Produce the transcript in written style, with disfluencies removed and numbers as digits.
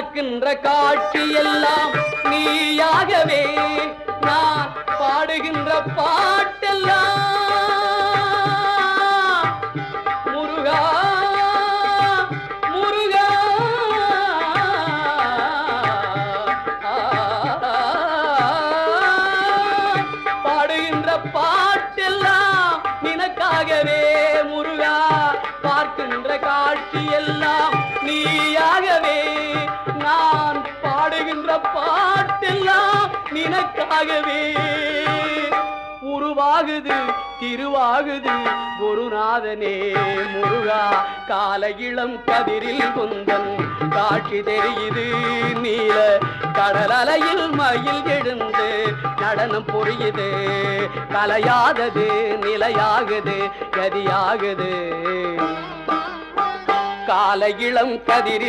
பார்க்கின்ற காட்சி எல்லாம் நீயாகவே நான் பாடுகின்ற பாட்டெல்லாம் முருகா முருகா பாடுகின்ற பாட்டெல்லாம் நினக்காகவே முருகா பார்க்கின்ற காட்சி எல்லாம் நீயாகவே நான் பாடுகின்ற பாட்டெல்லாம் நினக்காகவே உருவாகுது திருவாகுது குருநாதனே முருகா கால இளம் கதிரில் குந்தன் காட்சி தெரியுது நீல கடல் அலையில் மயில் எழுந்து நடனம் புரியுது கலையாதது நிலையாகுது கதியாகுது கால இளம் கதிரில்